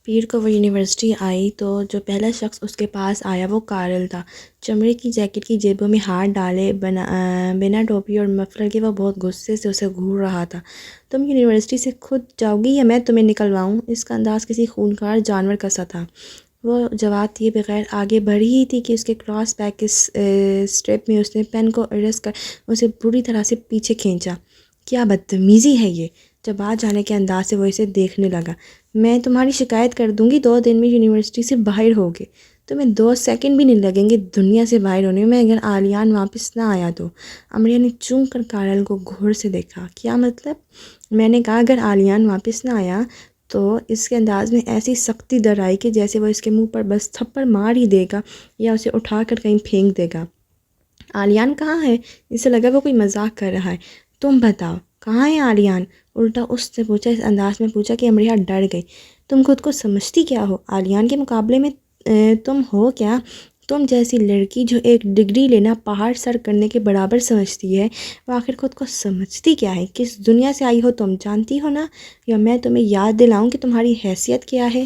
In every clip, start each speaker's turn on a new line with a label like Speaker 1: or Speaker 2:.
Speaker 1: پیر کو وہ یونیورسٹی آئی تو جو پہلا شخص اس کے پاس آیا وہ کارل تھا۔ چمڑے کی جیکٹ کی جیبوں میں ہاتھ ڈالے بنا ٹوپی اور مفلر کے وہ بہت غصے سے اسے گھور رہا تھا۔ تم یونیورسٹی سے خود جاؤ گی یا میں تمہیں نکلواؤں؟ اس کا انداز کسی خونخوار جانور کا سا تھا۔ وہ جواب دیے بغیر آگے بڑھ ہی تھی کہ اس کے کراس بیک کے اسٹرپ میں اس نے پین کو ارس کر اسے بری طرح سے پیچھے کھینچا۔ کیا بدتمیزی ہے یہ! جب آ جانے کے انداز سے وہ اسے دیکھنے لگا۔ میں تمہاری شکایت کر دوں گی، 2 دن میں یونیورسٹی سے باہر ہوگے۔ تمہیں 2 سیکنڈ بھی نہیں لگیں گے دنیا سے باہر ہونے میں اگر آلیان واپس نہ آیا تو۔ امریہ نے چونک کر کارل کو غور سے دیکھا۔ کیا مطلب؟ میں نے کہا اگر آلیان واپس نہ آیا تو اس کے انداز میں ایسی سختی در آئی کہ جیسے وہ اس کے منہ پر بس تھپڑ مار ہی دے گا یا اسے اٹھا کر کہیں پھینک دے گا۔ آلیان کہاں ہے؟ اسے لگا وہ کوئی مذاق کر رہا ہے۔ تم بتاؤ کہاں ہے آلیان؟ الٹا اس سے پوچھا، اس انداز میں پوچھا کہ امریہ ڈر گئی۔ تم خود کو سمجھتی کیا ہو؟ آلیان کے مقابلے میں تم ہو کیا؟ تم جیسی لڑکی جو ایک ڈگری لینا پہاڑ سر کرنے کے برابر سمجھتی ہے، وہ آخر خود کو سمجھتی کیا ہے؟ کس دنیا سے آئی ہو تم جانتی ہو نا؟ یا میں تمہیں یاد دلاؤں کہ تمہاری حیثیت کیا ہے؟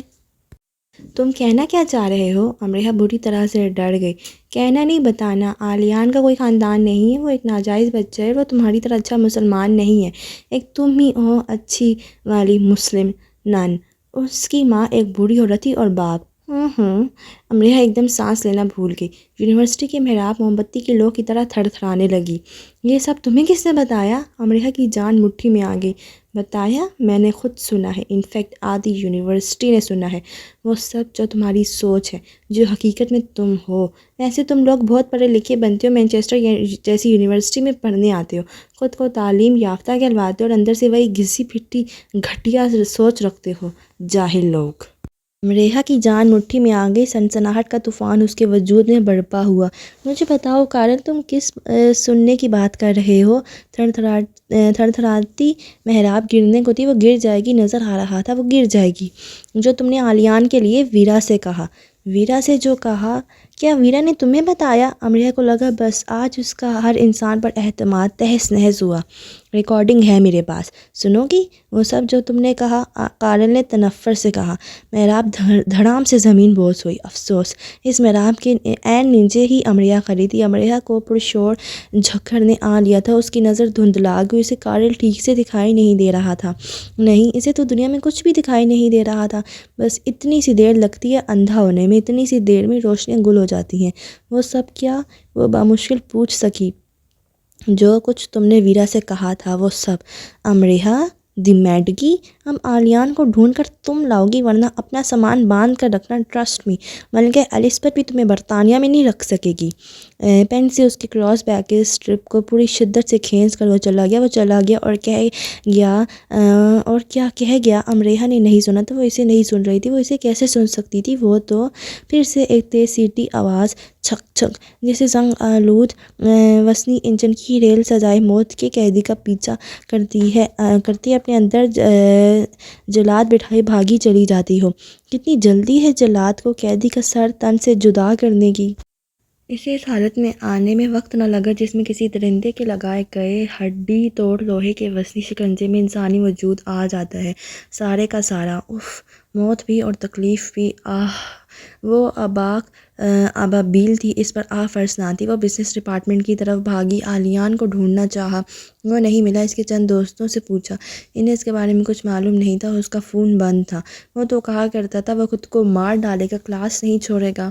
Speaker 1: تم کہنا کیا چاہ رہے ہو؟ امریہ بری طرح سے ڈر گئی۔ کہنا نہیں، بتانا۔ آلیان کا کوئی خاندان نہیں ہے، وہ ایک ناجائز بچہ ہے، وہ تمہاری طرح اچھا مسلمان نہیں ہے۔ ایک تم ہی ہو اچھی والی مسلم نن، اس کی ماں ایک بوڑھی عورت تھی اور باپ۔ امریہ ایک دم سانس لینا بھول گئی۔ یونیورسٹی کے محراب موم بتی کی لو کی طرح تھڑ تھڑانے لگی۔ یہ سب تمہیں کس نے بتایا؟ امریہ کی جان مٹھی میں آ گئی۔ بتایا؟ میں نے خود سنا ہے، انفیکٹ آدھی یونیورسٹی نے سنا ہے۔ وہ سب جو تمہاری سوچ ہے، جو حقیقت میں تم ہو۔ ویسے تم لوگ بہت پڑھے لکھے بنتے ہو، مانچسٹر جیسی یونیورسٹی میں پڑھنے آتے ہو، خود کو تعلیم یافتہ کہلواتے ہو اور اندر سے وہی گھسی پھٹی گھٹیا سوچ رکھتے ہو، جاہل لوگ۔ امریہ کی جان مٹھی میں آ گئی، سنسناہٹ کا طوفان اس کے وجود میں برپا ہوا۔ مجھے بتاؤ کارل، تم کس سننے کی بات کر رہے ہو؟ تھڑ تھڑاتی محراب گرنے کو تھی، وہ گر جائے گی، نظر آ رہا تھا وہ گر جائے گی۔ جو تم نے آلیان کے لیے ویرا سے کہا۔ ویرا سے جو کہا؟ کیا ویرا نے تمہیں بتایا؟ امریہ کو لگا بس آج اس کا ہر انسان پر اعتماد تہس نہس ہوا۔ ریکارڈنگ ہے میرے پاس، سنو گی؟ وہ سب جو تم نے کہا، کارل نے تنفر سے کہا۔ محراب دھڑام سے زمین بوس ہوئی۔ افسوس، اس محراب کے عین نیچے ہی امریہ کھڑی تھی۔ امریہ کو پرشور جھکڑ نے آ لیا تھا، اس کی نظر دھندلا گئی، اسے کارل ٹھیک سے دکھائی نہیں دے رہا تھا۔ نہیں، اسے تو دنیا میں کچھ بھی دکھائی نہیں دے رہا تھا، بس اتنی سی دیر لگتی ہے اندھا ہونے میں، اتنی سی دیر میں روشنیاں گل ہو جاتی ہیں۔ وہ سب کیا؟ وہ بامشکل پوچھ سکی۔ جو کچھ تم نے ویرا سے کہا تھا وہ سب۔ امریہ دی میڈگی، ہم آلیان کو ڈھونڈ کر تم لاؤ گی، ورنہ اپنا سامان باندھ کر رکھنا، ٹرسٹ می، ملکہ ایلزبتھ بھی تمہیں برطانیہ میں نہیں رکھ سکے گی۔ پین سے اس کے کراس بیک کے اسٹرپ کو پوری شدت سے کھینچ کر وہ چلا گیا اور کہہ گیا اور کیا کہہ گیا؟ امریہ نے نہیں سنا تھا، وہ اسے نہیں سن رہی تھی، وہ اسے کیسے سن سکتی تھی؟ وہ تو پھر سے ایک تیز سیٹی آواز، چھک چھک، جیسے زنگ آلود وسنی انجن کی ریل سزائے موت کے قیدی کا پیچھا کرتی ہے اپنے اندر جلاد بٹھائے بھاگی چلی جاتی ہو۔ کتنی جلدی ہے جلاد کو قیدی کا سر تن سے جدا کرنے کی۔ اسے اس حالت میں آنے میں وقت نہ لگا جس میں کسی درندے کے لگائے گئے ہڈی توڑ لوہے کے وسیع شکنجے میں انسانی وجود آ جاتا ہے، سارے کا سارا۔ اف، موت بھی اور تکلیف بھی۔ آہ، وہ ابابیل تھی، اس پر فرض نہ تھی۔ وہ بزنس ڈپارٹمنٹ کی طرف بھاگی، آلیان کو ڈھونڈنا چاہا، وہ نہیں ملا۔ اس کے چند دوستوں سے پوچھا، انہیں اس کے بارے میں کچھ معلوم نہیں تھا، اس کا فون بند تھا۔ وہ تو کہا کرتا تھا وہ خود کو مار ڈالے گا، کلاس نہیں چھوڑے گا،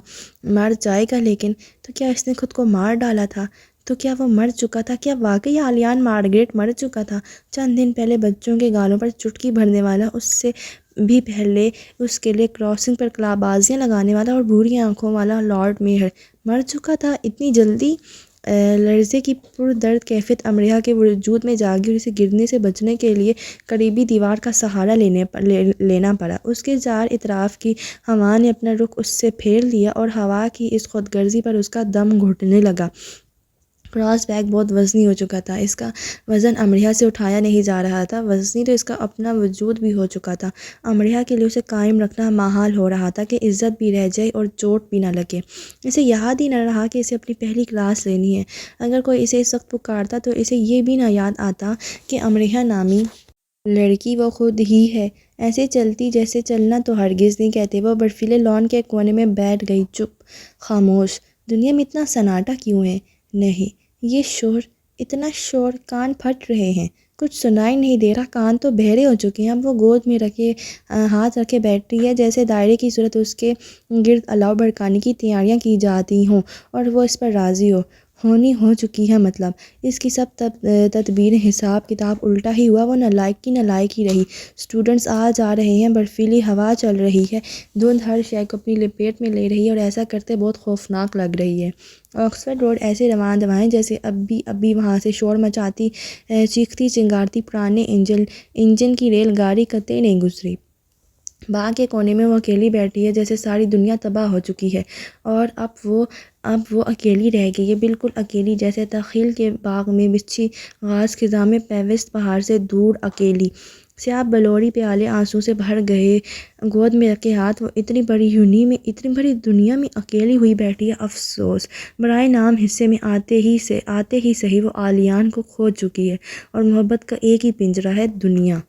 Speaker 1: مر جائے گا، لیکن تو کیا اس نے خود کو مار ڈالا تھا؟ تو کیا وہ مر چکا تھا؟ کیا واقعی آلیان مارگریٹ مر چکا تھا؟ چند دن پہلے بچوں کے گالوں پر چٹکی بھرنے والا، اس سے بھی پہلے اس کے لیے کراسنگ پر کلا بازیاں لگانے والا اور بھوری آنکھوں والا لارڈ میئر مر چکا تھا اتنی جلدی؟ لرزے کی پردرد کیفیت امریہ کے وجود میں جاگی اور اسے گرنے سے بچنے کے لیے قریبی دیوار کا سہارا لینا پڑا۔ اس کے چار اطراف کی ہوا نے اپنا رخ اس سے پھیر لیا اور ہوا کی اس خود غرضی پر اس کا دم گھٹنے لگا۔ کراس بیک بہت وزنی ہو چکا تھا، اس کا وزن امریہ سے اٹھایا نہیں جا رہا تھا، وزنی تو اس کا اپنا وجود بھی ہو چکا تھا۔ امریہ کے لیے اسے قائم رکھنا محال ہو رہا تھا کہ عزت بھی رہ جائے اور چوٹ بھی نہ لگے۔ اسے یاد ہی نہ رہا کہ اسے اپنی پہلی کلاس لینی ہے۔ اگر کوئی اسے اس وقت پکارتا تو اسے یہ بھی نہ یاد آتا کہ امریہ نامی لڑکی وہ خود ہی ہے، ایسے چلتی جیسے چلنا تو ہرگز نہیں کہتے۔ وہ برفیلے لان کے کونے میں بیٹھ گئی، چپ، خاموش۔ دنیا میں اتنا سناٹا کیوں ہے؟ نہیں، یہ شور، اتنا شور، کان پھٹ رہے ہیں، کچھ سنائی نہیں دے رہا، کان تو بہرے ہو چکے ہیں۔ اب وہ گود میں رکھے ہاتھ رکھے بیٹھی ہے، جیسے دائرے کی صورت اس کے گرد الاؤ بھڑکانے کی تیاریاں کی جاتی ہوں اور وہ اس پر راضی ہونی ہو چکی ہے۔ مطلب اس کی سب تدبیریں، حساب کتاب الٹا ہی ہوا۔ وہ نالائق کی نالائق ہی رہی۔ اسٹوڈنٹس آ جا رہے ہیں، برفیلی ہوا چل رہی ہے، دھند ہر شے کو اپنی لپیٹ میں لے رہی ہے اور ایسا کرتے بہت خوفناک لگ رہی ہے۔ آکسفورڈ روڈ ایسے رواں دواں ہے جیسے اب بھی وہاں سے شور مچاتی، چیختی چنگارتی پرانے انجن کی ریل گاڑی قطعی نہیں گزری۔ باغ کے کونے میں وہ اکیلی بیٹھی ہے، جیسے ساری دنیا تباہ ہو چکی ہے اور اب وہ اکیلی رہ گئی ہے، بالکل اکیلی، جیسے تخیل کے باغ میں بچھی غاز خزاں میں پیوست پہاڑ سے دور اکیلی۔ سیاہ بلوری پیالے آنسوں سے بھر گئے، گود میں رکھے ہاتھ، وہ اتنی بڑی دنیا میں اکیلی ہوئی بیٹھی ہے۔ افسوس، برائے نام حصے میں آتے ہی صحیح وہ آلیان کو کھو چکی ہے اور محبت کا ایک ہی پنجرہ ہے، دنیا۔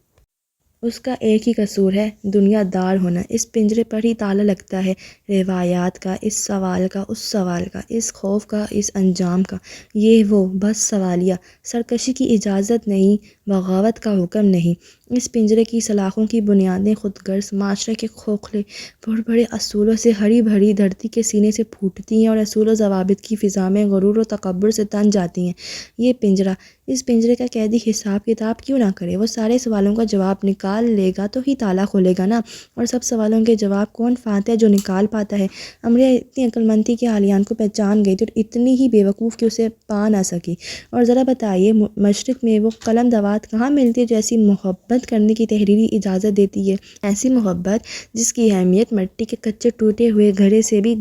Speaker 1: اس کا ایک ہی قصور ہے، دنیا دار ہونا۔ اس پنجرے پر ہی تالا لگتا ہے، روایات کا، اس سوال کا، اس سوال کا، اس خوف کا، اس انجام کا۔ یہ وہ، بس سوالیہ۔ سرکشی کی اجازت نہیں، بغاوت کا حکم نہیں۔ اس پنجرے کی سلاخوں کی بنیادیں خود غرض معاشرے کے کھوکھلے بڑے بڑے اصولوں سے ہری بھری دھرتی کے سینے سے پھوٹتی ہیں اور اصول و ضوابط کی فضا میں غرور و تکبر سے تن جاتی ہیں۔ یہ پنجرہ، اس پنجرے کا قیدی حساب کتاب کیوں نہ کرے؟ وہ سارے سوالوں کا جواب نکال لے گا تو ہی تالا کھولے گا نا، اور سب سوالوں کے جواب کون پاتا ہے؟ جو نکال پاتا ہے۔ امریا اتنی عقل مند تھی کہ آلیان کو پہچان گئی تھی اور اتنی ہی بے وقوف کہ اسے پا نہ سکی۔ اور ذرا بتائیے، مشرق میں وہ قلم دوات کہاں ملتی ہے جو ایسی محبت کرنے کی تحریری اجازت دیتی ہے؟ ایسی محبت جس کی اہمیت مٹی کے کچے ٹوٹے ہوئے گھڑے سے بھی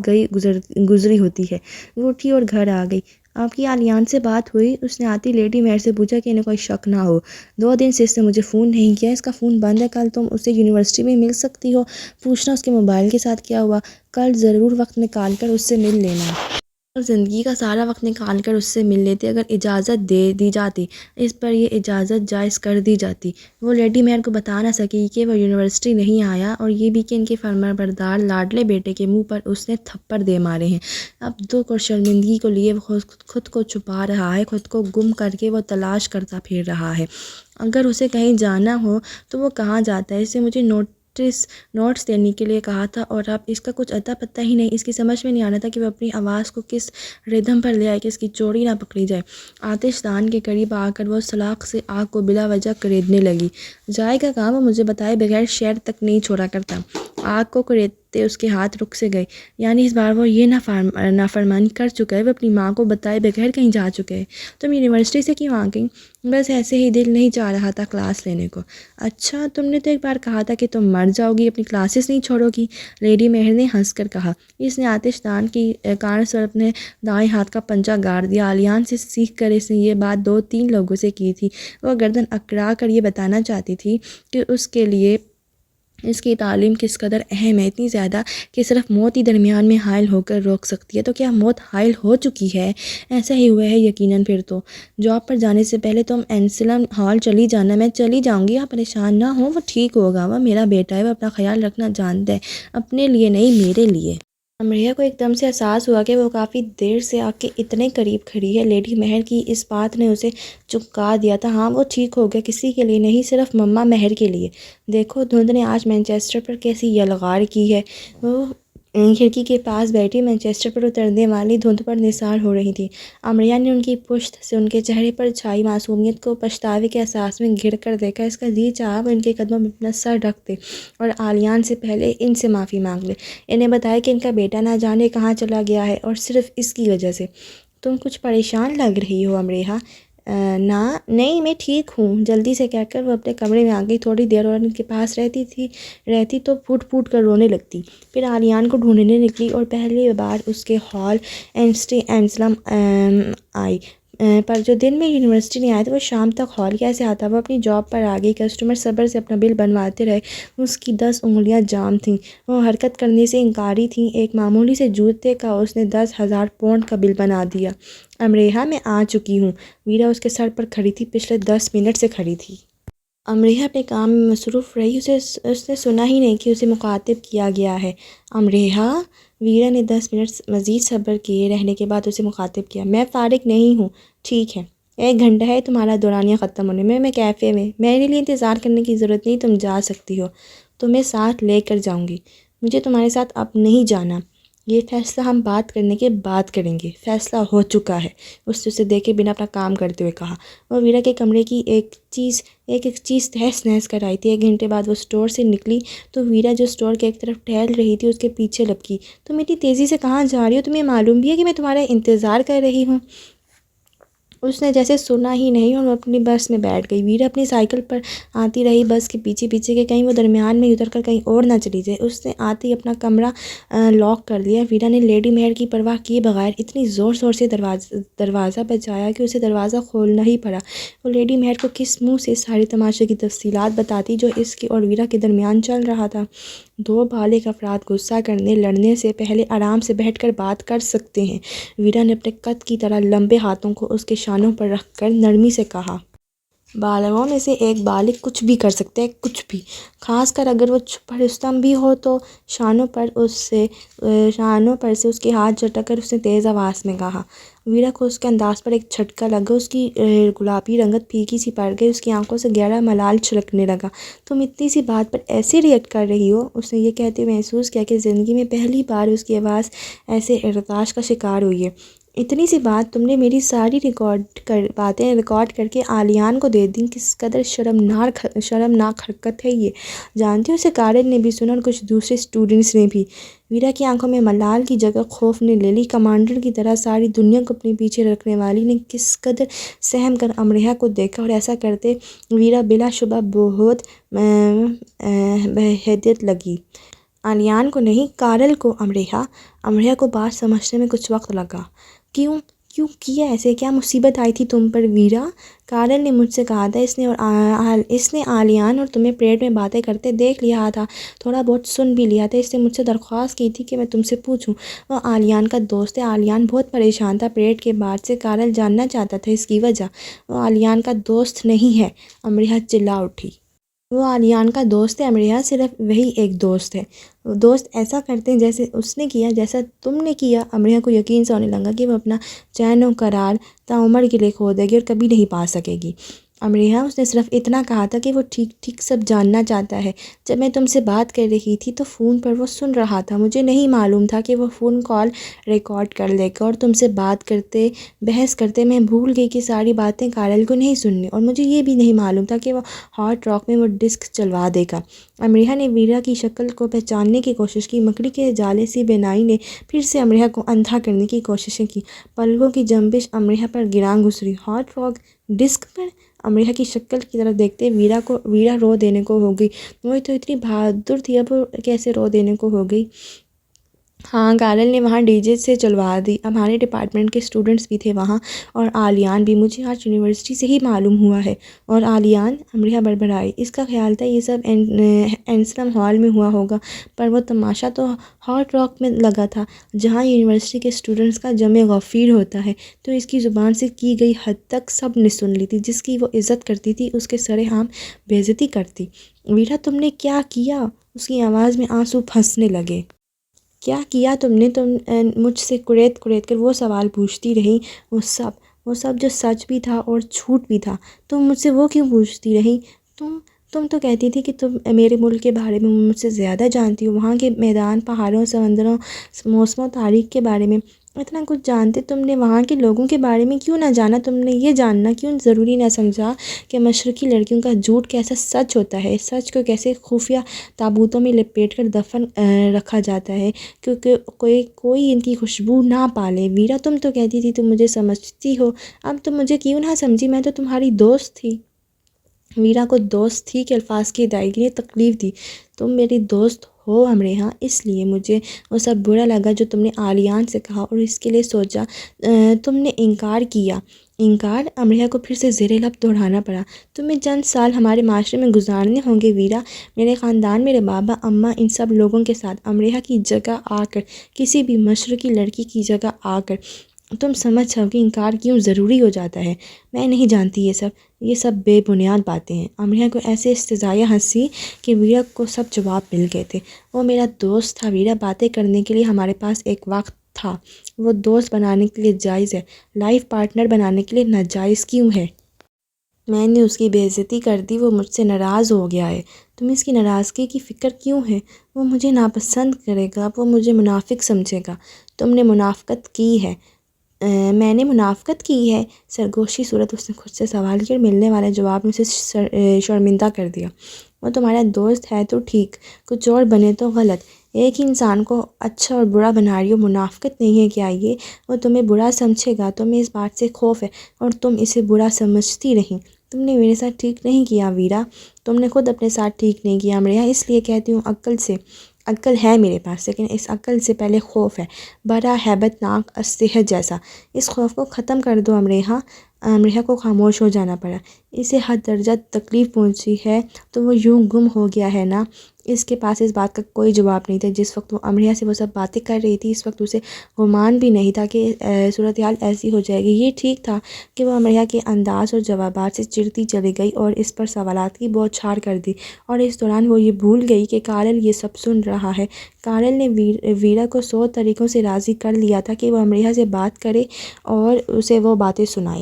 Speaker 1: گزری ہوتی ہے۔ وہ اٹھی اور گھر آ گئی۔ آپ کی آلیان سے بات ہوئی؟ اس نے آتی لیڈی مہر سے پوچھا کہ انہیں کوئی شک نہ ہو۔ 2 دن سے اس نے مجھے فون نہیں کیا، اس کا فون بند ہے۔ کل تم اسے یونیورسٹی میں مل سکتی ہو، پوچھنا اس کے موبائل کے ساتھ کیا ہوا۔ کل ضرور وقت نکال کر اس سے مل لینا۔ اور زندگی کا سارا وقت نکال کر اس سے مل لیتے اگر اجازت دے دی جاتی، اس پر یہ اجازت جائز کر دی جاتی۔ وہ لیڈی مہر کو بتا نہ سکی کہ وہ یونیورسٹی نہیں آیا، اور یہ بھی کہ ان کے فرمانبردار لاڈلے بیٹے کے منہ پر اس نے تھپڑ دے مارے ہیں۔ اب دکھ اور شرمندگی کو لیے وہ خود کو چھپا رہا ہے، خود کو گم کر کے وہ تلاش کرتا پھر رہا ہے۔ اگر اسے کہیں جانا ہو تو وہ کہاں جاتا ہے؟ اسے مجھے نوٹس دینے کے لیے کہا تھا اور اب اس کا کچھ اتا پتہ ہی نہیں۔ اس کی سمجھ میں نہیں آ رہا تھا کہ وہ اپنی آواز کو کس ردھم پر لے آئے کہ اس کی چوری نہ پکڑی جائے۔ آتش دان کے قریب آ کر وہ سلاخ سے آگ کو بلا وجہ کریدنے لگی۔ جائے گا کہاں؟ وہ مجھے بتائے بغیر شہر تک نہیں چھوڑا کرتا۔ آگ کو کریدتے اس کے ہاتھ رک سے گئے، یعنی اس بار وہ یہ نافرمانی کر چکا ہے، وہ اپنی ماں کو بتائے بغیر کہیں جا چکے ہے۔ تم یونیورسٹی سے کیوں آ گئی؟ بس ایسے ہی، دل نہیں چاہ رہا تھا کلاس لینے کو۔ اچھا، تم نے تو ایک بار کہا تھا کہ تم مر جاؤ گی، اپنی کلاسز نہیں چھوڑو گی، لیڈی مہر نے ہنس کر کہا۔ اس نے آتش دان کی کان پر اپنے دائیں ہاتھ کا پنجہ گاڑ دیا۔ آلیان سے سیکھ کر اس نے یہ بات 2-3 لوگوں سے کی تھی۔ وہ گردن اکڑا کر یہ بتانا چاہتی تھی کہ اس کے لیے اس کی تعلیم کس قدر اہم ہے، اتنی زیادہ کہ صرف موت ہی درمیان میں حائل ہو کر روک سکتی ہے۔ تو کیا موت حائل ہو چکی ہے؟ ایسا ہی ہوا ہے یقیناً۔ پھر تو جاب پر جانے سے پہلے تم اینسلم ہال چلی جانا۔ میں چلی جاؤں گی، آپ پریشان نہ ہوں، وہ ٹھیک ہوگا، وہ میرا بیٹا ہے، وہ اپنا خیال رکھنا جانتا ہے، اپنے لیے نہیں، میرے لیے۔ امریا کو ایک دم سے احساس ہوا کہ وہ کافی دیر سے آ کے اتنے قریب کھڑی ہے۔ لیڈی مہر کی اس بات نے اسے چونکا دیا تھا۔ ہاں، وہ ٹھیک ہو گیا، کسی کے لیے نہیں، صرف مما مہر کے لیے۔ دیکھو، دھند نے آج مانچسٹر پر کیسی یلغار کی ہے۔ وہ کھڑکی کے پاس بیٹھی مانچسٹر پر اترنے والی دھند پر نثار ہو رہی تھی۔ امریا نے ان کی پشت سے ان کے چہرے پر چھائی معصومیت کو پچھتاوے کے احساس میں گھر کر دیکھا۔ اس کا جی چاہا وہ ان کے قدموں میں اپنا سر رکھ دے اور آلیان سے پہلے ان سے معافی مانگ لے، انہیں بتائے کہ ان کا بیٹا نہ جانے کہاں چلا گیا ہے، اور صرف اس کی وجہ سے۔ تم کچھ پریشان لگ رہی ہو امریا۔ نہیں، میں ٹھیک ہوں، جلدی سے کہہ کر وہ اپنے کمرے میں آ گئی۔ تھوڑی دیر اور ان کے پاس رہتی تو پھوٹ پھوٹ کر رونے لگتی۔ پھر آلیان کو ڈھونڈنے نکلی اور پہلی بار اس کے ہال اینسلم آئی، پر جو دن میں یونیورسٹی نہیں آیا تھا وہ شام تک ہال کیسے آتا؟ وہ اپنی جاب پر آ گئی۔ کسٹمر صبر سے اپنا بل بنواتے رہے، اس کی 10 انگلیاں جام تھیں، وہ حرکت کرنے سے انکاری تھیں۔ ایک معمولی سے جوتے کا اس نے 10,000 پاؤنڈ کا بل بنا دیا۔ امریا، میں آ چکی ہوں۔ ویرا اس کے سر پر کھڑی تھی، پچھلے 10 منٹ سے کھڑی تھی۔ امریحہ اپنے کام میں مصروف رہی، اس نے سنا ہی نہیں کہ اسے مخاطب کیا گیا ہے۔ امریحہ، ویرا نے 10 منٹ مزید صبر کیے رہنے کے بعد اسے مخاطب کیا۔ میں فارغ نہیں ہوں۔ ٹھیک ہے، 1 گھنٹہ ہے تمہارا دورانیہ ختم ہونے میں کیفے میں، میرے لیے انتظار کرنے کی ضرورت نہیں، تم جا سکتی ہو۔ تمہیں ساتھ لے کر جاؤں گی۔ مجھے تمہارے ساتھ اب نہیں جانا، یہ فیصلہ ہم بات کرنے کے بعد کریں گے، فیصلہ ہو چکا ہے، اس نے اسے دیکھے بنا اپنا کام کرتے ہوئے کہا۔ وہ ویرا کے کمرے کی ایک ایک چیز تہس نہس کر آئی تھی۔ 1 گھنٹے بعد وہ اسٹور سے نکلی تو ویرا جو اسٹور کے ایک طرف ٹہل رہی تھی اس کے پیچھے لپکی۔ تم اتنی تیزی سے کہاں جا رہی ہو؟ تمہیں معلوم بھی ہے کہ میں تمہارا انتظار کر رہی ہوں؟ اس نے جیسے سنا ہی نہیں اور وہ اپنی بس میں بیٹھ گئی۔ ویرا اپنی سائیکل پر آتی رہی بس کے پیچھے پیچھے کہ کہیں وہ درمیان میں اتر کر کہیں اور نہ چلی جائے۔ اس نے آتے ہی اپنا کمرہ لاک کر لیا۔ ویرا نے لیڈی مہر کی پرواہ کیے بغیر اتنی زور سے دروازہ بجایا کہ اسے دروازہ کھولنا ہی پڑا۔ وہ لیڈی مہر کو کس منہ سے سارے تماشے کی تفصیلات بتاتی جو اس کے اور ویرا کے درمیان چل رہا تھا۔ 2 بالغ افراد غصہ کرنے لڑنے سے پہلے آرام سے بیٹھ کر بات کر سکتے ہیں۔ ویرا نے اپنے قد کی طرح لمبے ہاتھوں کو اس کے شانوں پر رکھ کر نرمی سے کہا۔ بالغوں میں سے ایک بالغ کچھ بھی کر سکتا ہے، کچھ بھی، خاص کر اگر وہ پرستم بھی ہو تو۔ شانوں پر سے اس کے ہاتھ جھٹک کر اس نے تیز آواز میں کہا۔ ویرا کو اس کے انداز پر ایک جھٹکا لگا، اس کی گلابی رنگت پھیکی سی پڑ گئی، اس کی آنکھوں سے گہرا ملال چھلکنے لگا۔ تم اتنی سی بات پر ایسے ریئیکٹ کر رہی ہو؟ اس نے یہ کہتے ہوئے محسوس کیا کہ زندگی میں پہلی بار اس کی آواز ایسے ارتعاش کا شکار ہوئی ہے۔ اتنی سی بات، تم نے میری ساری باتیں ریکارڈ کر کے عالیان کو دے دیں، کس قدر شرمناک حرکت ہے یہ، جانتی ہو؟ اسے کارل نے بھی سنا اور کچھ دوسرے اسٹوڈنٹس نے بھی۔ ویرا کی آنکھوں میں ملال کی جگہ خوف نے لے لی۔ کمانڈر کی طرح ساری دنیا کو اپنے پیچھے رکھنے والی نے کس قدر سہم کر امریحہ کو دیکھا، اور ایسا کرتے ویرا بلا شبہ بہت بحیثیت لگی۔ عالیان کو نہیں، کارل کو۔ امریحہ کو بات سمجھنے میں کچھ وقت لگا۔ کیوں کیا ایسے؟ کیا مصیبت آئی تھی تم پر ویرا؟ کارل نے مجھ سے کہا تھا، اس نے عالیان اور تمہیں پریڈ میں باتیں کرتے دیکھ لیا تھا، تھوڑا بہت سن بھی لیا تھا۔ اس نے مجھ سے درخواست کی تھی کہ میں تم سے پوچھوں۔ وہ عالیان کا دوست ہے۔ عالیان بہت پریشان تھا پریڈ کے بعد سے، کارل جاننا چاہتا تھا اس کی وجہ۔ وہ عالیان کا دوست نہیں ہے، امریحہ چلا اٹھی۔ وہ عالیان کا دوست ہے امریحہ، صرف وہی ایک دوست ہے۔ دوست ایسا کرتے ہیں جیسے اس نے کیا، جیسا تم نے کیا۔ امریحہ کو یقین سا ہونے لگا کہ وہ اپنا چین و قرار تاعمر کے لیے کھو دے گی اور کبھی نہیں پا سکے گی۔ امریحہ، اس نے صرف اتنا کہا تھا کہ وہ ٹھیک سب جاننا چاہتا ہے۔ جب میں تم سے بات کر رہی تھی تو فون پر وہ سن رہا تھا، مجھے نہیں معلوم تھا کہ وہ فون کال ریکارڈ کر لے گا، اور تم سے بحث کرتے میں بھول گئی کہ ساری باتیں کارل کو نہیں سننی، اور مجھے یہ بھی نہیں معلوم تھا کہ وہ ہارڈ راک میں وہ ڈسک چلوا دے گا۔ امریحہ نے ویرا کی شکل کو پہچاننے کی کوشش کی۔ مکڑی کے جالے سی بینائی نے پھر سے امریحہ کو اندھا کرنے کی کوششیں کی۔ پلکوں کی جنبش امریحہ پر گراں گزری۔ ہارڈ راک ڈسک پر؟ امریحہ کی شکل کی طرف دیکھتے ویرا رو دینے کو ہو گئی۔ وہ تو اتنی بہادر تھی، اب کیسے رو دینے کو ہو گئی؟ ہاں، کارل نے وہاں ڈی جے سے چلوا دی۔ ہمارے ڈپارٹمنٹ کے اسٹوڈنٹس بھی تھے وہاں، اور عالیان بھی، مجھے آج یونیورسٹی سے ہی معلوم ہوا ہے۔ اور عالیان؟ امریحہ بڑبڑائی۔ اس کا خیال تھا یہ سب اینسلم ہال میں ہوا ہوگا، پر وہ تماشا تو ہارڈ راک میں لگا تھا، جہاں یونیورسٹی کے اسٹوڈنٹس کا جمع غفیر ہوتا ہے۔ تو اس کی زبان سے کی گئی حد تک سب نے سن لی تھی۔ جس کی وہ عزت کرتی تھی اس کے سر عام بے عزتی کرتی۔ ویرا، تم نے کیا کیا؟ اس کی آواز میں آنسو پھنسنے لگے۔ کیا کیا تم نے؟ تم مجھ سے کریت کر وہ سوال پوچھتی رہی، وہ سب جو سچ بھی تھا اور جھوٹ بھی تھا، تم مجھ سے وہ کیوں پوچھتی رہی؟ تم تو کہتی تھی کہ تم میرے ملک کے بارے میں مجھ سے زیادہ جانتی ہو، وہاں کے میدان، پہاڑوں، سمندروں، موسموں، تاریخ کے بارے میں اتنا کچھ جانتے، تم نے وہاں کے لوگوں کے بارے میں کیوں نہ جانا؟ تم نے یہ جاننا کیوں ضروری نہ سمجھا کہ مشرقی لڑکیوں کا جھوٹ کیسا سچ ہوتا ہے، سچ کو کیسے خفیہ تابوتوں میں لپیٹ کر دفن رکھا جاتا ہے کیونکہ کوئی ان کی خوشبو نہ پالے؟ ویرا، تم تو کہتی تھی تم مجھے سمجھتی ہو، اب تم مجھے کیوں نہ سمجھی؟ میں تو تمہاری دوست تھی۔ ویرا کو دوست تھی کہ الفاظ کی ادائیگی نے تکلیف دی۔ تم میری دوست ہو امریحہ، اس لیے مجھے وہ سب برا لگا جو تم نے عالیان سے کہا، اور اس کے لیے سوچا تم نے انکار کیا۔ انکار؟ امریحہ کو پھر سے زیر لب دہرانا پڑا۔ تمہیں چند سال ہمارے معاشرے میں گزارنے ہوں گے ویرا، میرے خاندان، میرے بابا، اماں، ان سب لوگوں کے ساتھ، امریحہ کی جگہ آ کر، کسی بھی مشرقی لڑکی کی جگہ آ کر، تم سمجھ جاؤ کہ انکار کیوں ضروری ہو جاتا ہے۔ میں نہیں جانتی یہ سب بے بنیاد باتیں ہیں۔ امریہ کو ایسے استضاعیہ ہنسی کہ ویرا کو سب جواب مل گئے تھے۔ وہ میرا دوست تھا ویرا، باتیں کرنے کے لیے ہمارے پاس ایک وقت تھا۔ وہ دوست بنانے کے لیے جائز ہے، لائف پارٹنر بنانے کے لیے ناجائز کیوں ہے؟ میں نے اس کی بے عزتی کر دی، وہ مجھ سے ناراض ہو گیا ہے۔ تمہیں اس کی ناراضگی کی فکر کیوں ہے؟ وہ مجھے ناپسند کرے گا، وہ مجھے منافق سمجھے گا۔ تم نے منافقت کی ہے۔ میں نے منافقت کی ہے؟ سرگوشی صورت اس نے خود سے سوال کیا اور ملنے والے جواب نے اسے شرمندہ کر دیا۔ وہ تمہارا دوست ہے تو ٹھیک، کچھ اور بنے تو غلط۔ ایک ہی انسان کو اچھا اور برا بنا رہی ہو، منافقت نہیں ہے کیا یہ؟ وہ تمہیں برا سمجھے گا، تمہیں اس بات سے خوف ہے اور تم اسے برا سمجھتی رہی۔ تم نے میرے ساتھ ٹھیک نہیں کیا ویرا، تم نے خود اپنے ساتھ ٹھیک نہیں کیا امریہ۔ اس لیے کہتی ہوں عقل سے، عقل ہے میرے پاس، لیکن اس عقل سے پہلے خوف ہے، بڑا ہیبت ناک صحت جیسا۔ اس خوف کو ختم کر دو امریہ۔ امریہ کو خاموش ہو جانا پڑا۔ اسے حد درجہ تکلیف پہنچی ہے تو وہ یوں گم ہو گیا ہے نا۔ اس کے پاس اس بات کا کوئی جواب نہیں تھا۔ جس وقت وہ امریہ سے وہ سب باتیں کر رہی تھی، اس وقت اسے گمان بھی نہیں تھا کہ صورتحال ایسی ہو جائے گی۔ یہ ٹھیک تھا کہ وہ امریہ کے انداز اور جوابات سے چڑھتی چلی گئی اور اس پر سوالات کی بوچھار کر دی، اور اس دوران وہ یہ بھول گئی کہ کارل یہ سب سن رہا ہے۔ کارل نے ویرا کو 100 طریقوں سے راضی کر لیا تھا کہ وہ امریہ سے بات کرے اور اسے وہ باتیں سنائے،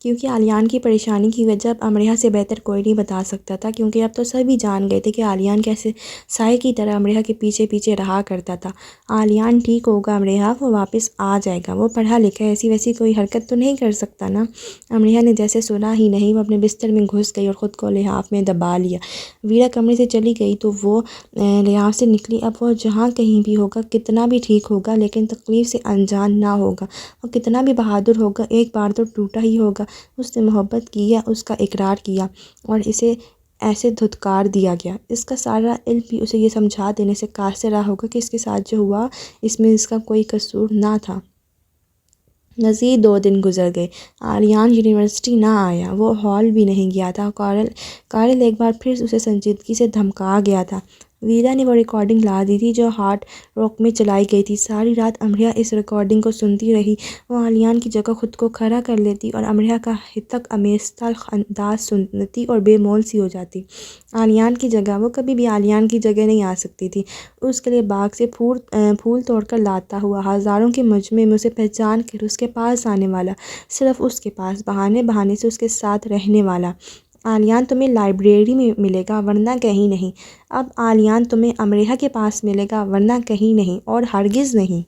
Speaker 1: کیونکہ آلیان کی پریشانی کی وجہ اب امریہ سے بہتر کوئی نہیں بتا سکتا تھا، کیونکہ اب تو سبھی جان گئے تھے کہ آلیان کیسے سائے کی طرح امریہ کے پیچھے پیچھے رہا کرتا تھا۔ آلیان ٹھیک ہوگا امریہ، وہ واپس آ جائے گا، وہ پڑھا لکھا ہے، ایسی ویسی کوئی حرکت تو نہیں کر سکتا نا۔ امریہ نے جیسے سنا ہی نہیں، وہ اپنے بستر میں گھس گئی اور خود کو لحاف میں دبا لیا۔ ویرا کمرے سے چلی گئی تو وہ لحاف سے نکلی۔ اب وہ جہاں کہیں بھی ہوگا، کتنا بھی ٹھیک ہوگا، لیکن تکلیف سے انجان نہ ہوگا۔ وہ کتنا بھی بہادر ہوگا، ایک بار تو ٹوٹا ہی ہوگا۔ اس نے محبت کی ہے، اس کا اقرار کیا اور اسے ایسے دھتکار دیا گیا۔ اس کا سارا علم بھی اسے یہ سمجھا دینے سے قاصر رہا ہوگا کہ اس کے ساتھ جو ہوا اس میں اس کا کوئی قصور نہ تھا۔ مزید 2 دن گزر گئے۔ آلیان یونیورسٹی نہ آیا، وہ ہال بھی نہیں گیا تھا۔ کارل ایک بار پھر اسے سنجیدگی سے دھمکا گیا تھا۔ ویرا نے وہ ریکارڈنگ لا دی تھی جو ہارڈ راک میں چلائی گئی تھی۔ ساری رات امریہ اس ریکارڈنگ کو سنتی رہی۔ وہ آلیان کی جگہ خود کو کھڑا کر لیتی اور امریہ کا ہتک آمیزتر انداز سنتی اور بے مول سی ہو جاتی۔ آلیان کی جگہ، وہ کبھی بھی آلیان کی جگہ نہیں آ سکتی تھی۔ اس کے لیے باغ سے پھول توڑ کر لاتا ہوا، ہزاروں کے مجمع میں اسے پہچان کر اس کے پاس آنے والا، صرف اس کے پاس، بہانے بہانے سے اس کے ساتھ رہنے والا۔ آلیان تمہیں لائبریری میں ملے گا ورنہ کہیں نہیں۔ اب آلیان تمہیں امریہ کے پاس ملے گا ورنہ کہیں نہیں، اور ہرگز نہیں۔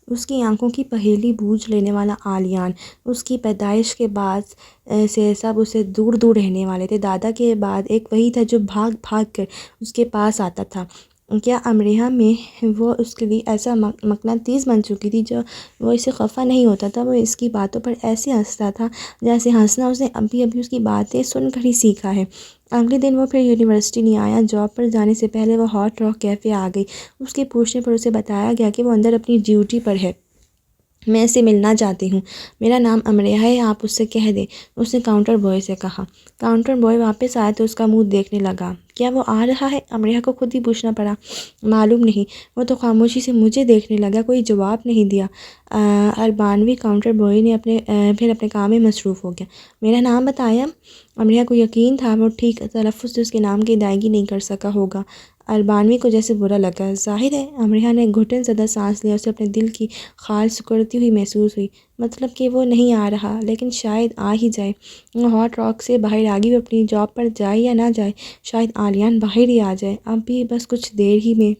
Speaker 1: اس کی آنکھوں کی پہیلی بوجھ لینے والا آلیان۔ اس کی پیدائش کے بعد سے سب اسے دور دور رہنے والے تھے۔ دادا کے بعد ایک وہی تھا جو بھاگ بھاگ کر اس کے پاس آتا تھا۔ کیا امریہ میں وہ اس کے لیے ایسا مقناطیس بن چکی تھی جو وہ اس سے خفا نہیں ہوتا تھا؟ وہ اس کی باتوں پر ایسے ہنستا تھا جیسے ہنسنا اس نے ابھی اس کی باتیں سن کر ہی سیکھا ہے۔ اگلے دن وہ پھر یونیورسٹی نہیں آیا۔ جاب پر جانے سے پہلے وہ ہاٹ راک کیفے آ گئی۔ اس کے پوچھنے پر اسے بتایا گیا کہ وہ اندر اپنی ڈیوٹی پر ہے۔ میں اسے ملنا چاہتی ہوں۔ میرا نام امریہ ہے، آپ اس سے کہہ دیں، اس نے کاؤنٹر بوائے سے کہا۔ کاؤنٹر بوائے واپس آیا تو اس کا منہ دیکھنے لگا۔ کیا وہ آ رہا ہے؟ امریہ کو خود ہی پوچھنا پڑا۔ معلوم نہیں، وہ تو خاموشی سے مجھے دیکھنے لگا، کوئی جواب نہیں دیا۔ البانوی کاؤنٹر بوائے نے پھر اپنے کام میں مصروف ہو گیا۔ میرا نام بتایا؟ امریہ کو یقین تھا وہ ٹھیک تلفظ سے اس کے نام کی ادائیگی نہیں کر سکا ہوگا۔ البانوی کو جیسے برا لگا۔ ظاہر ہے۔ امریہ نے گھٹن زدہ سانس لیا، اسے اپنے دل کی خال سکڑتی ہوئی محسوس ہوئی۔ مطلب کہ وہ نہیں آ رہا، لیکن شاید آ ہی جائے۔ وہ ہاٹ راک سے باہر آ گئی، وہ اپنی جاب پر جائے یا نہ جائے، شاید آلیان باہر ہی آ جائے، اب بھی بس کچھ دیر ہی میں۔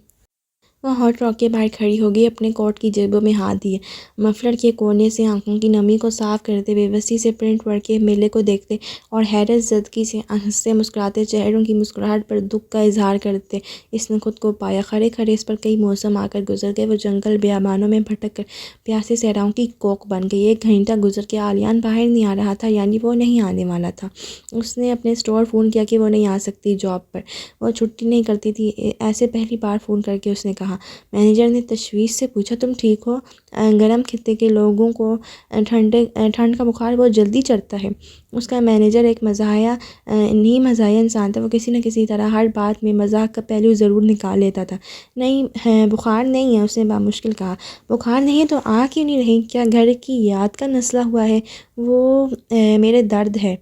Speaker 1: وہ ہاٹ راک کے باہر کھڑی ہو گئی، اپنے کوٹ کی جیبوں میں ہاتھ دیے، مفلر کے کونے سے آنکھوں کی نمی کو صاف کرتے، بے بسی سے پرنٹ ورک کے میلے کو دیکھتے اور حیرت زدگی سے ہنستے مسکراتے چہروں کی مسکراہٹ پر دکھ کا اظہار کرتے اس نے خود کو پایا۔ کھڑے کھڑے اس پر کئی موسم آ کر گزر گئے۔ وہ جنگل بیابانوں میں بھٹک کر پیاسے صحراؤں کی کوک بن گئی۔ 1 گھنٹہ گزر کے آلیان باہر نہیں آ رہا تھا، یعنی وہ نہیں آنے والا تھا۔ اس نے اپنے اسٹور فون کیا کہ وہ نہیں آ سکتی جاب پر، وہ چھٹی نہیں کرتی تھی۔ ایسے پہلی بار فون کر کے اس نے کہا رہا۔ مینیجر نے تشویش سے پوچھا، تم ٹھیک ہو؟ گرم خطے کے لوگوں کو ٹھنڈ کا بخار بہت جلدی چڑھتا ہے۔ اس کا مینیجر ایک مزاحیہ انسان تھا۔ وہ کسی نہ کسی طرح ہر بات میں مزاح کا پہلو ضرور نکال لیتا تھا۔ نہیں بخار نہیں ہے، اس نے بامشکل کہا۔ بخار نہیں ہے تو آ کیوں نہیں رہی؟ کیا گھر کی یاد کا مسئلہ ہوا ہے؟ وہ میرے درد ہے۔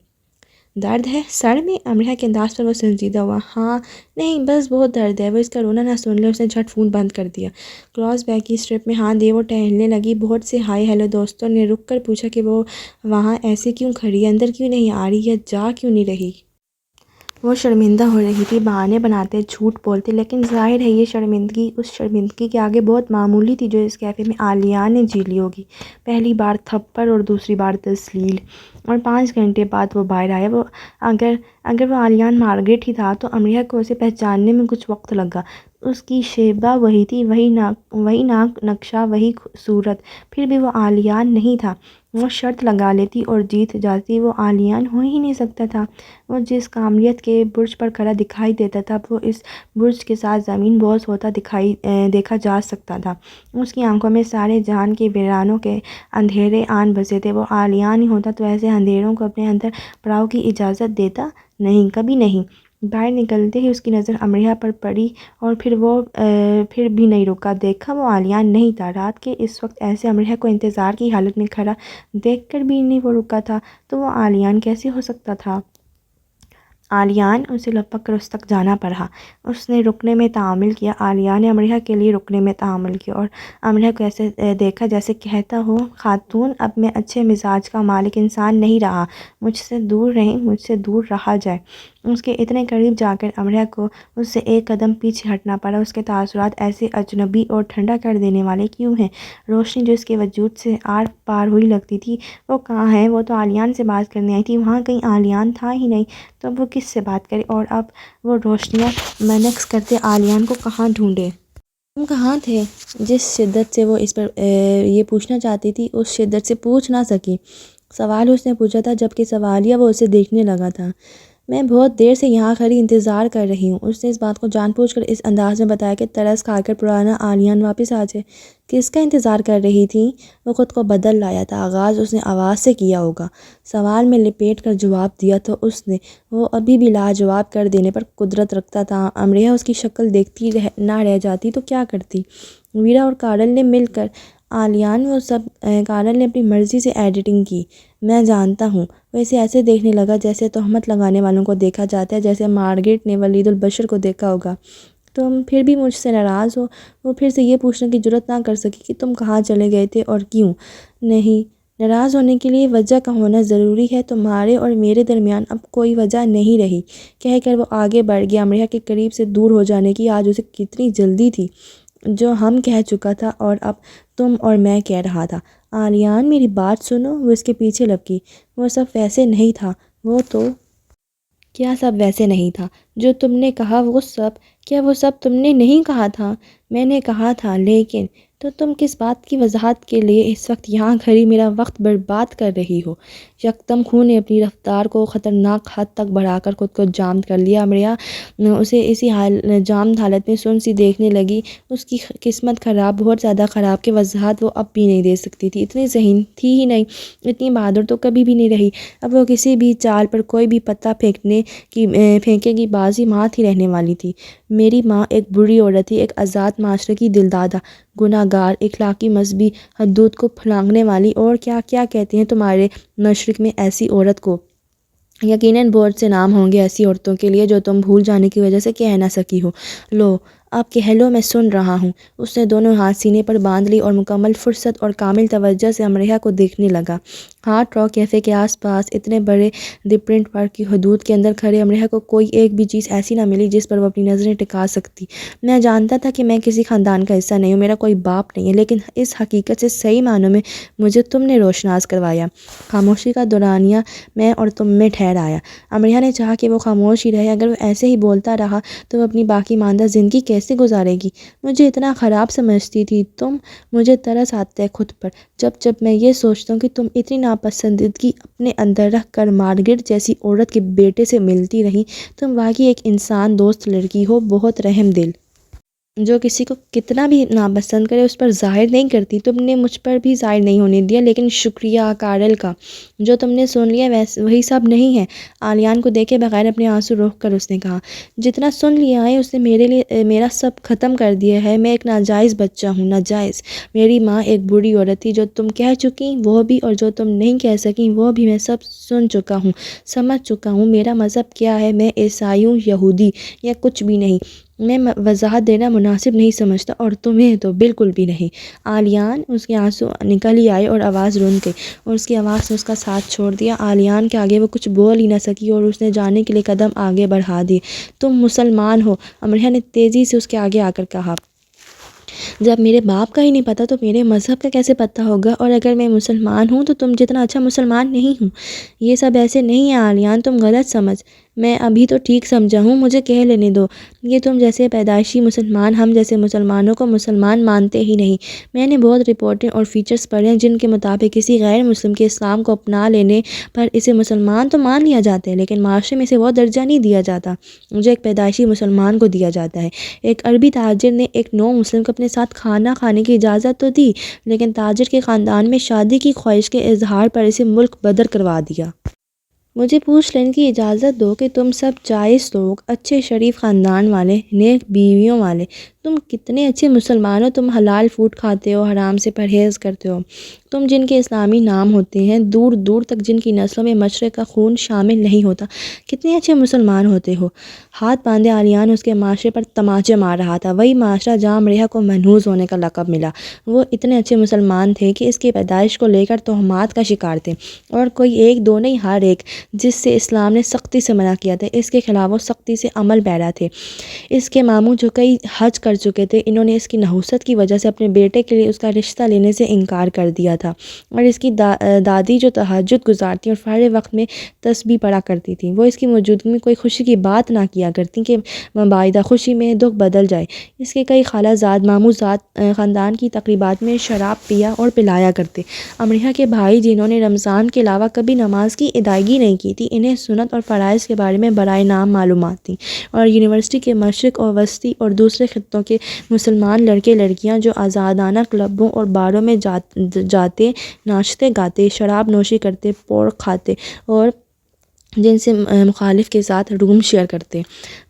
Speaker 1: درد ہے سر میں؟ امریہ کے انداز پر وہ سنجیدہ ہوا۔ ہاں نہیں بس بہت درد ہے۔ وہ اس کا رونا نہ سن لے، اس نے جھٹ فون بند کر دیا۔ کراس بیک کی اسٹرپ میں ہاتھ دیے وہ ٹہلنے لگی۔ بہت سے ہائی ہیلو دوستوں نے رک کر پوچھا کہ وہ وہاں ایسے کیوں کھڑی ہے، اندر کیوں نہیں آ رہی یا جا کیوں نہیں رہی؟ وہ شرمندہ ہو رہی تھی، بہانے بناتے، جھوٹ بولتے، لیکن ظاہر ہے یہ شرمندگی اس شرمندگی کے آگے بہت معمولی تھی جو اس کیفے میں عالیہ نے جی لی ہوگی۔ پہلی بار تھپڑ اور دوسری بار تذلیل، اور 5 گھنٹے بعد وہ باہر آیا۔ اگر وہ عالیہ مارگریٹ ہی تھا تو امریہ کو اسے پہچاننے میں کچھ وقت لگا۔ اس کی شیبہ وہی تھی، وہی ناک نقشہ، وہی صورت، پھر بھی وہ عالیہ نہیں تھا۔ وہ شرط لگا لیتی اور جیت جاتی، وہ عالیہ ہو ہی نہیں سکتا تھا۔ وہ جس کاملیت کے برج پر کھڑا دکھائی دیتا تھا وہ اس برج کے ساتھ زمین بوس ہوتا دیکھا جا سکتا تھا۔ اس کی آنکھوں میں سارے جہان کے ویرانوں کے اندھیرے آن بسے تھے۔ وہ عالیہ نہیں ہوتا تو ایسے اندھیروں کو اپنے اندر پڑاؤ کی اجازت دیتا نہیں، کبھی نہیں۔ باہر نکلتے ہی اس کی نظر امریہ پر پڑی اور پھر بھی نہیں رکا۔ دیکھا وہ عالیہ نہیں تھا۔ رات کے اس وقت ایسے امریہ کو انتظار کی حالت میں کھڑا دیکھ کر بھی نہیں وہ رکا تھا، تو وہ عالیہ کیسے ہو سکتا تھا؟ عالیہ، اسے لپک کر اس تک جانا پڑا۔ اس نے رکنے میں تعامل کیا۔ عالیہ نے امریہ کے لیے رکنے میں تعامل کیا اور امریہ کو ایسے دیکھا جیسے کہتا ہو، خاتون اب میں اچھے مزاج کا مالک انسان نہیں رہا، مجھ سے دور رہیں، مجھ سے دور رہا جائے۔ اس کے اتنے قریب جا کر امریہ کو اس سے ایک قدم پیچھے ہٹنا پڑا۔ اس کے تاثرات ایسے اجنبی اور ٹھنڈا کر دینے والے کیوں ہیں؟ روشنی جو اس کے وجود سے آر پار ہوئی لگتی تھی، وہ کہاں ہے؟ وہ تو عالیہ سے بات کرنے آئی تھی، وہاں کہیں عالیہ تھا ہی نہیں، تو اب وہ کس سے بات کرے؟ اور اب وہ روشنیاں منعکس کرتے عالیہ کو کہاں ڈھونڈے؟ تم کہاں تھے؟ جس شدت سے وہ اس پر یہ پوچھنا چاہتی تھی اس شدت سے پوچھ نہ سکی۔ سوال اس نے پوچھا تھا جبکہ سوالیہ وہ اسے دیکھنے لگا تھا۔ میں بہت دیر سے یہاں کھڑی انتظار کر رہی ہوں۔ اس نے اس بات کو جان بوجھ کر اس انداز میں بتایا کہ ترس کھا کر پرانا عالیہ واپس آ جائے۔ کس کا انتظار کر رہی تھی؟ وہ خود کو بدل لایا تھا۔ آغاز اس نے آواز سے کیا ہوگا، سوال میں لپیٹ کر جواب دیا تو اس نے، وہ ابھی بھی لاجواب کر دینے پر قدرت رکھتا تھا۔ امریہ اس کی شکل دیکھتی نہ رہ جاتی تو کیا کرتی؟ ویرا اور کارل نے مل کر عالیہ وہ سب، کارل نے اپنی مرضی سے ایڈیٹنگ کی، میں جانتا ہوں۔ وہ اسے ایسے دیکھنے لگا جیسے تہمت لگانے والوں کو دیکھا جاتا ہے، جیسے مارگریٹ نے ولید البشر کو دیکھا ہوگا۔ تم پھر بھی مجھ سے ناراض ہو؟ وہ پھر سے یہ پوچھنے کی جرات نہ کر سکی کہ تم کہاں چلے گئے تھے اور کیوں؟ نہیں، ناراض ہونے کے لیے وجہ کا ہونا ضروری ہے۔ تمہارے اور میرے درمیان اب کوئی وجہ نہیں رہی، کہہ کر وہ آگے بڑھ گیا۔ امریہ کے قریب سے دور ہو جانے کی آج اسے کتنی جلدی تھی! جو ہم کہہ چکا تھا اور اب تم اور میں کہہ رہا تھا۔ عالیہ میری بات سنو، وہ اس کے پیچھے لپکی۔ وہ سب ویسے نہیں تھا، وہ تو… کیا سب ویسے نہیں تھا؟ جو تم نے کہا وہ سب… کیا وہ سب تم نے نہیں کہا تھا؟ میں نے کہا تھا، لیکن… تو تم کس بات کی وضاحت کے لیے اس وقت یہاں کھڑی میرا وقت برباد کر رہی ہو؟ یکدم خوں نے اپنی رفتار کو خطرناک حد تک بڑھا کر خود کو جام کر لیا۔ امریہ اسے اسی جامد حالت میں سن سی دیکھنے لگی۔ اس کی قسمت خراب، بہت زیادہ خراب کہ وضاحت وہ اب بھی نہیں دے سکتی تھی۔ اتنی ذہین تھی ہی نہیں، اتنی بہادر تو کبھی بھی نہیں رہی۔ اب وہ کسی بھی چال پر کوئی بھی پتہ پھینکے گی، بازی مات ہی رہنے والی تھی۔ میری ماں ایک بری عورت تھی، ایک آزاد معاشرے کی دلدادہ، گناہ گار، اخلاقی مذہبی حدود کو پھلانگنے والی، اور کیا کہتے ہیں تمہارے مشرق میں ایسی عورت کو؟ یقیناً بہت سے نام ہوں گے ایسی عورتوں کے لیے جو تم بھول جانے کی وجہ سے کہہ نہ سکی ہو۔ لو اب کہہ لو، میں سن رہا ہوں۔ اس نے دونوں ہاتھ سینے پر باندھ لی اور مکمل فرصت اور کامل توجہ سے امریہ کو دیکھنے لگا۔ ہارڈ راک کیفے کے آس پاس اتنے بڑے دی پرنٹ پارک کی حدود کے اندر کھڑے امریہ کو کوئی ایک بھی چیز ایسی نہ ملی جس پر وہ اپنی نظریں ٹکا سکتی۔ میں جانتا تھا کہ میں کسی خاندان کا حصہ نہیں ہوں، میرا کوئی باپ نہیں ہے، لیکن اس حقیقت سے صحیح معنوں میں مجھے تم نے روشناس کروایا۔ خاموشی کا دورانیہ میں اور تم میں ٹھہر آیا۔ امریہ نے چاہا کہ وہ خاموش ہی رہے۔ اگر وہ ایسے ہی بولتا رہا تو وہ اپنی باقی ماندہ زندگی کیسے گزارے گی؟ مجھے اتنا خراب سمجھتی تھی تم؟ مجھے ترس آتا ہے خود پر جب میں یہ سوچتا ہوں کہ تم اتنی ناپسندیدگی اپنے اندر رکھ کر مارگریٹ جیسی عورت کے بیٹے سے ملتی رہیں۔ تم واقعی ایک انسان دوست لڑکی ہو، بہت رحم دل۔ جو کسی کو کتنا بھی ناپسند کرے اس پر ظاہر نہیں کرتی، تم نے مجھ پر بھی ظاہر نہیں ہونے دیا، لیکن شکریہ کارل کا، جو تم نے سن لیا وہی سب نہیں ہے۔ آلیان کو دیکھے بغیر اپنے آنسو روک کر اس نے کہا، جتنا سن لیا ہے اس نے میرا سب ختم کر دیا ہے۔ میں ایک ناجائز بچہ ہوں، ناجائز۔ میری ماں ایک بری عورت تھی، جو تم کہہ چکی وہ بھی، اور جو تم نہیں کہہ سکی وہ بھی میں سب سن چکا ہوں، سمجھ چکا ہوں۔ میرا مذہب کیا ہے، میں عیسائی ہوں، یہودی یا کچھ بھی نہیں، میں وضاحت دینا مناسب نہیں سمجھتا، اور تمہیں تو بالکل بھی نہیں۔ آلیان، اس کے آنسو نکل ہی آئے اور آواز رون گئی، اور اس کی آواز نے اس کا ساتھ چھوڑ دیا۔ آلیان کے آگے وہ کچھ بول ہی نہ سکی اور اس نے جانے کے لیے قدم آگے بڑھا دیے۔ تم مسلمان ہو، امریہ نے تیزی سے اس کے آگے آ کر کہا۔ جب میرے باپ کا ہی نہیں پتہ تو میرے مذہب کا کیسے پتہ ہوگا؟ اور اگر میں مسلمان ہوں تو تم جتنا اچھا مسلمان نہیں ہوں۔ یہ سب ایسے نہیں ہے آلیان، تم غلط سمجھ۔ میں ابھی تو ٹھیک سمجھا ہوں، مجھے کہہ لینے دو۔ یہ تم جیسے پیدائشی مسلمان ہم جیسے مسلمانوں کو مسلمان مانتے ہی نہیں۔ میں نے بہت رپورٹیں اور فیچرز پڑھے ہیں جن کے مطابق کسی غیر مسلم کے اسلام کو اپنا لینے پر اسے مسلمان تو مان لیا جاتا ہے، لیکن معاشرے میں اسے وہ درجہ نہیں دیا جاتا جو ایک پیدائشی مسلمان کو دیا جاتا ہے۔ ایک عربی تاجر نے ایک نو مسلم کو اپنے ساتھ کھانا کھانے کی اجازت تو دی، لیکن تاجر کے خاندان میں شادی کی خواہش کے اظہار پر اسے ملک بدر کروا دیا۔ مجھے پوچھ لینے کی اجازت دو کہ تم سب جائز لوگ، اچھے شریف خاندان والے، نیک بیویوں والے، تم کتنے اچھے مسلمان ہو۔ تم حلال فوڈ کھاتے ہو، حرام سے پرہیز کرتے ہو۔ تم جن کے اسلامی نام ہوتے ہیں، دور دور تک جن کی نسلوں میں مشرق کا خون شامل نہیں ہوتا، کتنے اچھے مسلمان ہوتے ہو۔ ہاتھ باندھے آلیان اس کے معاشرے پر تماچے مار رہا تھا، وہی معاشرہ جہاں امریہ کو منحوس ہونے کا لقب ملا۔ وہ اتنے اچھے مسلمان تھے کہ اس کی پیدائش کو لے کر تہمات کا شکار تھے، اور کوئی ایک دو نہیں، ہر ایک جس سے اسلام نے سختی سے منع کیا تھا، اس کے خلاف وہ سختی سے عمل پیرا تھے۔ اس کے ماموں جو کئی حج کر چکے تھے، انہوں نے اس کی نحوست کی وجہ سے اپنے بیٹے کے لیے اس کا رشتہ لینے سے انکار کر دیا تھا، اور اس کی دادی جو تہجد گزارتی اور فارغ وقت میں تسبیح پڑھا کرتی تھی، وہ اس کی موجودگی میں کوئی خوشی کی بات نہ کیا کرتی کہ مباعدہ خوشی میں دکھ بدل جائے۔ اس کے کئی خالہ زاد ماموں زاد خاندان کی تقریبات میں شراب پیا اور پلایا کرتے۔ امریہ کے بھائی جنہوں نے رمضان کے علاوہ کبھی نماز کی ادائیگی نہیں کی تھی، انہیں سنت اور فرائض کے بارے میں برائے نام معلومات تھیں، اور یونیورسٹی کے مشرق اور وسطی اور دوسرے خطوں کے مسلمان لڑکے لڑکیاں جو آزادانہ کلبوں اور باروں میں جاتے، ناچتے گاتے، شراب نوشی کرتے، پورک کھاتے، اور جن سے مخالف کے ساتھ روم شیئر کرتے،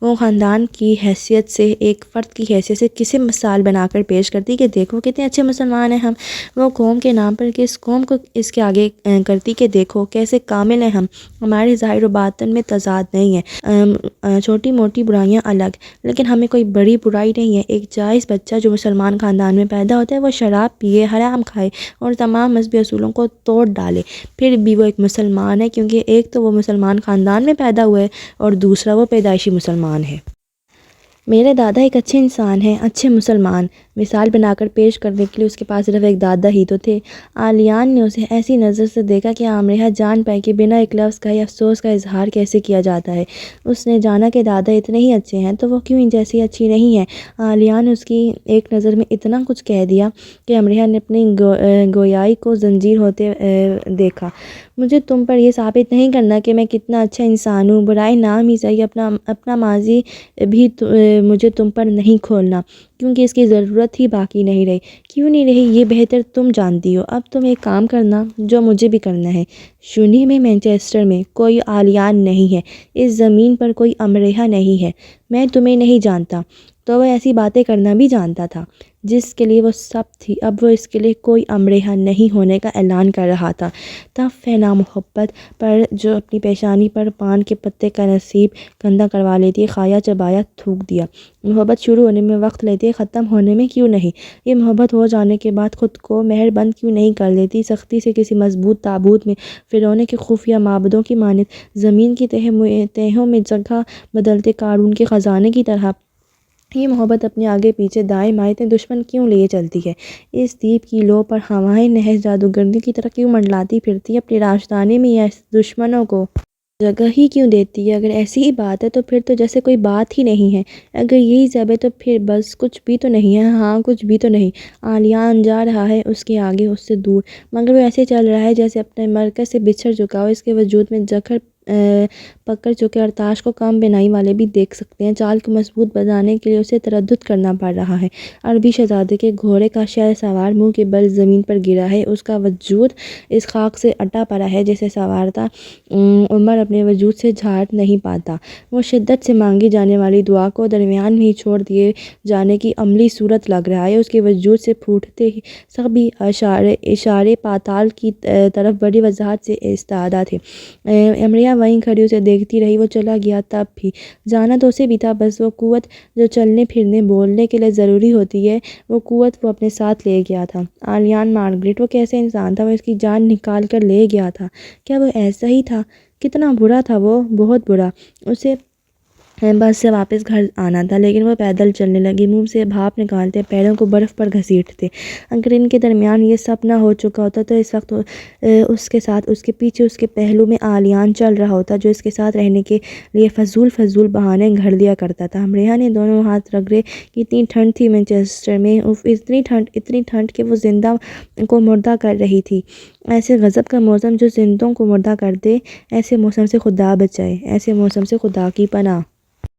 Speaker 1: وہ خاندان کی حیثیت سے، ایک فرد کی حیثیت سے کسے مثال بنا کر پیش کرتی کہ دیکھو کتنے اچھے مسلمان ہیں ہم۔ وہ قوم کے نام پر کس قوم کو اس کے آگے کرتی کہ دیکھو کیسے کامل ہیں ہم، ہمارے ظاہر و باطن میں تضاد نہیں ہے، چھوٹی موٹی برائیاں الگ، لیکن ہمیں کوئی بڑی برائی نہیں ہے۔ ایک جائز بچہ جو مسلمان خاندان میں پیدا ہوتا ہے، وہ شراب پیے، حرام کھائے اور تمام مذہبی اصولوں کو توڑ ڈالے، پھر بھی وہ ایک مسلمان ہے، کیونکہ ایک تو وہ مسلمان خاندان میں پیدا ہوا ہے، اور دوسرا وہ پیدائشی مسلمان ہے۔ میرے دادا ایک اچھے انسان ہیں، اچھے مسلمان، مثال بنا کر پیش کرنے کے لیے اس کے پاس صرف ایک دادا ہی تو تھے۔ آلیان نے اسے ایسی نظر سے دیکھا کہ امریہ جان پائی کہ بنا ایک لفظ کہے افسوس کا اظہار کیسے کیا جاتا ہے۔ اس نے جانا کہ دادا اتنے ہی اچھے ہیں تو وہ کیوں ان جیسی اچھی نہیں ہے۔ آلیان نے اس کی ایک نظر میں اتنا کچھ کہہ دیا کہ امریہ نے اپنی گویائی کو زنجیر ہوتے دیکھا۔ مجھے تم پر یہ ثابت نہیں کرنا کہ میں کتنا اچھا انسان ہوں، برائے نام ہی صحیح اپنا ماضی بھی مجھے تم پر نہیں کھولنا، کیونکہ اس کی ضرورت ہی باقی نہیں رہی۔ کیوں نہیں رہی یہ بہتر تم جانتی ہو۔ اب تم ایک کام کرنا جو مجھے بھی کرنا ہے۔ شونی میں، مینچسٹر میں کوئی آلیان نہیں ہے، اس زمین پر کوئی امریہ نہیں ہے۔ میں تمہیں نہیں جانتا، تو وہ ایسی باتیں کرنا بھی جانتا تھا جس کے لیے وہ سب تھی۔ اب وہ اس کے لیے کوئی امریہ نہیں ہونے کا اعلان کر رہا تھا۔ تف ہے نامحبت پر جو اپنی پیشانی پر پان کے پتے کا نصیب گندا کروا لیتی ہے، کھایا چبایا تھوک دیا۔ محبت شروع ہونے میں وقت لیتی ہے، ختم ہونے میں کیوں نہیں؟ یہ محبت ہو جانے کے بعد خود کو مہر بند کیوں نہیں کر لیتی، سختی سے کسی مضبوط تابوت میں، فرعون کے خفیہ معبدوں کی مانند، زمین کی تہوں میں جگہ بدلتے قارون کے خزانے کی طرح؟ یہ محبت اپنے آگے پیچھے دائیں بائیں دشمن کیوں لیے چلتی ہے؟ اس دیپ کی لو پر ہوائیں نحس جادوگرنی کی طرح کیوں منڈلاتی پھرتی ہے اپنی راجدھانی میں، یا دشمنوں کو جگہ ہی کیوں دیتی ہے؟ اگر ایسی ہی بات ہے تو پھر تو جیسے کوئی بات ہی نہیں ہے۔ اگر یہی سب ہے تو پھر بس کچھ بھی تو نہیں ہے، ہاں کچھ بھی تو نہیں۔ آلیان جا رہا ہے، اس کے آگے، اس سے دور، مگر وہ ایسے چل رہا ہے جیسے اپنے مرکز سے بچھڑ چکا ہو، اس کے وجود میں جکڑ پکڑ چکے اور تاش کو کم بینائی والے بھی دیکھ سکتے ہیں۔ چال کو مضبوط بنانے کے لیے اسے تردد کرنا پڑ رہا ہے۔ عربی شہزادے کے گھوڑے کا شہ سوار منہ کے بل زمین پر گرا ہے، اس کا وجود اس خاک سے اٹا پڑا ہے جسے سنوارتا عمر اپنے وجود سے جھاڑ نہیں پاتا۔ وہ شدت سے مانگی جانے والی دعا کو درمیان میں ہی چھوڑ دیے جانے کی عملی صورت لگ رہا ہے۔ اس کے وجود سے پھوٹتے سبھی اشارے پاتال کی طرف بڑی وضاحت سے استعدا تھے۔ امریہ وہیں کھڑی اسے دیکھتی رہی۔ وہ چلا گیا تب بھی جانا تو اسے بھی تھا، بس وہ قوت جو چلنے پھرنے بولنے کے لیے ضروری ہوتی ہے، وہ قوت وہ اپنے ساتھ لے گیا تھا۔ آلیان مارگریٹ، وہ کیسے انسان تھا؟ وہ اس کی جان نکال کر لے گیا تھا۔ کیا وہ ایسا ہی تھا؟ کتنا برا تھا وہ، بہت برا۔ اسے بس سے واپس گھر آنا تھا، لیکن وہ پیدل چلنے لگی، منہ سے بھاپ نکالتے، پیروں کو برف پر گھسیٹتے۔ اگر ان کے درمیان یہ سب نہ ہو چکا ہوتا تو اس وقت اس کے ساتھ، اس کے پیچھے، اس کے پہلو میں آلیان چل رہا ہوتا، جو اس کے ساتھ رہنے کے لیے فضول بہانے گھڑ لیا کرتا تھا۔ امریہ نے دونوں ہاتھ رگڑے کہ اتنی ٹھنڈ تھی مانچسٹر میں، اتنی ٹھنڈ کہ وہ زندہ کو مردہ کر رہی تھی۔ ایسے غضب کا موسم جو زندوں کو مردہ کر دے، ایسے موسم سے خدا بچائے، ایسے موسم سے خدا کی پناہ۔